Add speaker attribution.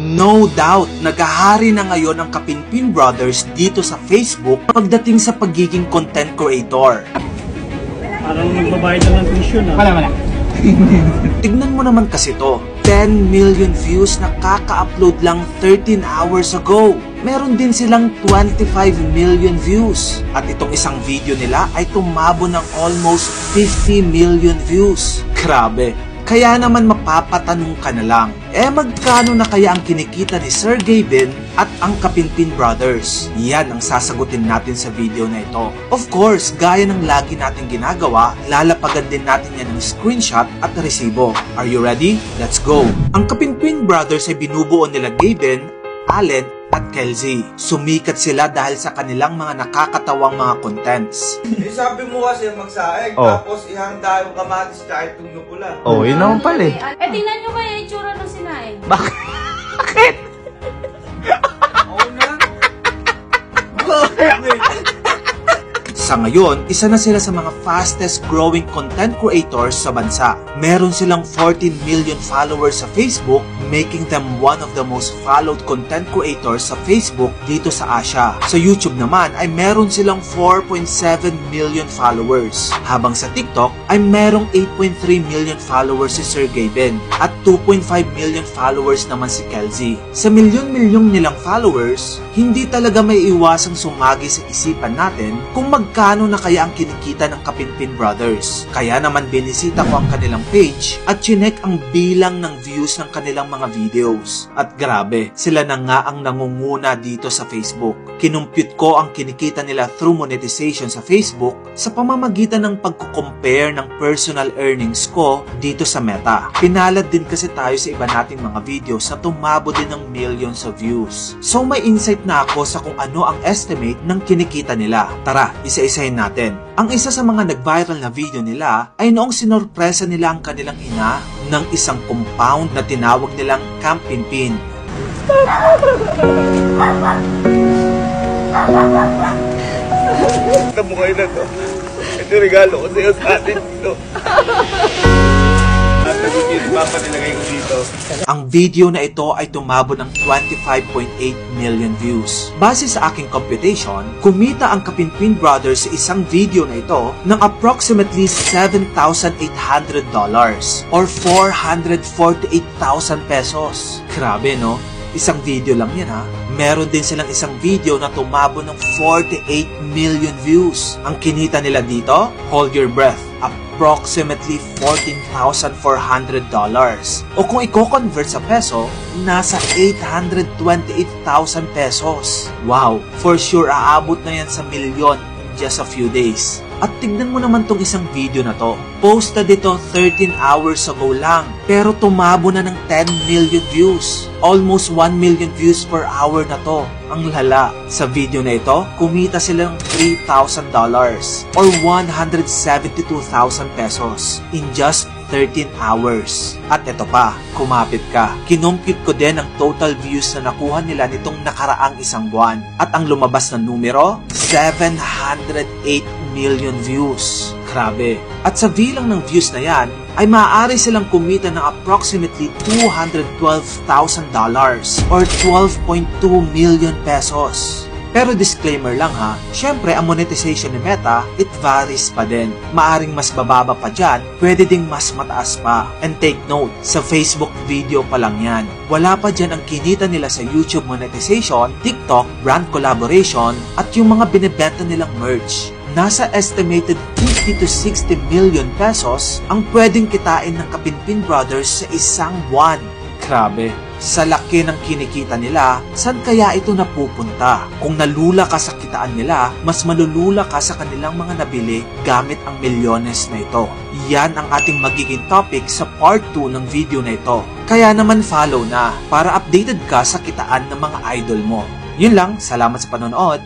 Speaker 1: No doubt, naghahari na ngayon ang Kapinpin Brothers dito sa Facebook pagdating sa pagiging content creator.
Speaker 2: Parang magbabayad na ng tuition, ha?
Speaker 3: Wala.
Speaker 1: Tignan mo naman kasi to, 10 million views na kaka-upload lang 13 hours ago. Meron din silang 25 million views. At itong isang video nila ay tumabo ng almost 50 million views. Grabe. Kaya naman mapapatanong ka na lang, magkano na kaya ang kinikita ni Sir Gavin at ang Kapinpin Brothers? Yan ang sasagutin natin sa video na ito. Of course, gaya ng lagi natin ginagawa, lalapagan din natin yan ng screenshot at resibo. Are you ready? Let's go! Ang Kapinpin Brothers ay binubuo nila Gavin, Allen, at Kelzy. Sumikat sila dahil sa kanilang mga nakakatawang mga contents.
Speaker 4: Sabi mo kasi magsaing, tapos ihanda yung kamatis kahit itong nupula.
Speaker 3: Yun naman pala eh.
Speaker 5: Tingnan nyo kaya itsura ng sinaing.
Speaker 3: Bakit?
Speaker 4: Oo na.
Speaker 1: Sa ngayon, isa na sila sa mga fastest growing content creators sa bansa. Meron silang 14 million followers sa Facebook, making them one of the most followed content creators sa Facebook dito sa Asia. Sa YouTube naman ay meron silang 4.7 million followers. Habang sa TikTok ay merong 8.3 million followers si Sir Gavin at 2.5 million followers naman si Kelzy. Sa milyon-milyong nilang followers, hindi talaga may iwasang sumagi sa isipan natin kung magkano na kaya ang kinikita ng Kapinpin Brothers. Kaya naman binisita ko ang kanilang page at chinek ang bilang ng views ng kanilang mga videos. At grabe, sila na nga ang nangunguna dito sa Facebook. Kinumpute ko ang kinikita nila through monetization sa Facebook sa pamamagitan ng pagkukompare ng personal earnings ko dito sa Meta. Pinalad din kasi tayo sa iba nating mga videos na tumabo din ng millions of views. So may insight na ako sa kung ano ang estimate ng kinikita nila. Tara, isa-isahin natin. Ang isa sa mga nag-viral na video nila ay noong sinorpresa nila ang kanilang ina ng isang compound na tinawag nilang Camp Pinpin.
Speaker 4: Ito mo kayo na to. Ito regalo ko sa'yo sa atin dito. Papanilagay ko dito.
Speaker 1: Ang video na ito ay tumabo ng 25.8 million views. Base sa aking computation, kumita ang Kapinpin Brothers sa isang video na ito ng approximately $7,800 or 448,000 pesos. Grabe no? Isang video lang yan ha. Meron din silang isang video na tumabo ng 48 million views. Ang kinita nila dito, hold your breath, approximately $14,400. O kung i-convert sa peso, nasa 828,000 pesos. Wow, for sure aabot na yan sa milyon in just a few days. At tignan mo naman tong isang video na to. Posted ito 13 hours ago lang, pero tumabo na ng 10 million views. Almost 1 million views per hour na to. Ang lala. Sa video na ito, kumita sila ng $3,000 or 172,000 pesos in just 13 hours. At ito pa, kumapit ka. Kinumpute ko din ang total views na nakuha nila nitong nakaraang isang buwan. At ang lumabas na numero, 708 million views. Grabe. At sa bilang ng views na yan, ay maaari silang kumita ng approximately $212,000 or 12.2 million pesos. Pero disclaimer lang ha, syempre ang monetization ni Meta, it varies pa din. Maaring mas bababa pa dyan, pwede ding mas mataas pa. And take note, sa Facebook video pa lang yan. Wala pa dyan ang kinita nila sa YouTube monetization, TikTok, brand collaboration, at yung mga binibenta nilang merch. Nasa estimated 50 to 60 million pesos ang pwedeng kitain ng Kapinpin Brothers sa isang buwan. Grabe. Sa laki ng kinikita nila, saan kaya ito napupunta? Kung nalula ka sa kitaan nila, mas malulula ka sa kanilang mga nabili gamit ang milyones na ito. Yan ang ating magiging topic sa part 2 ng video na ito. Kaya naman follow na para updated ka sa kitaan ng mga idol mo. Yun lang, salamat sa panonood.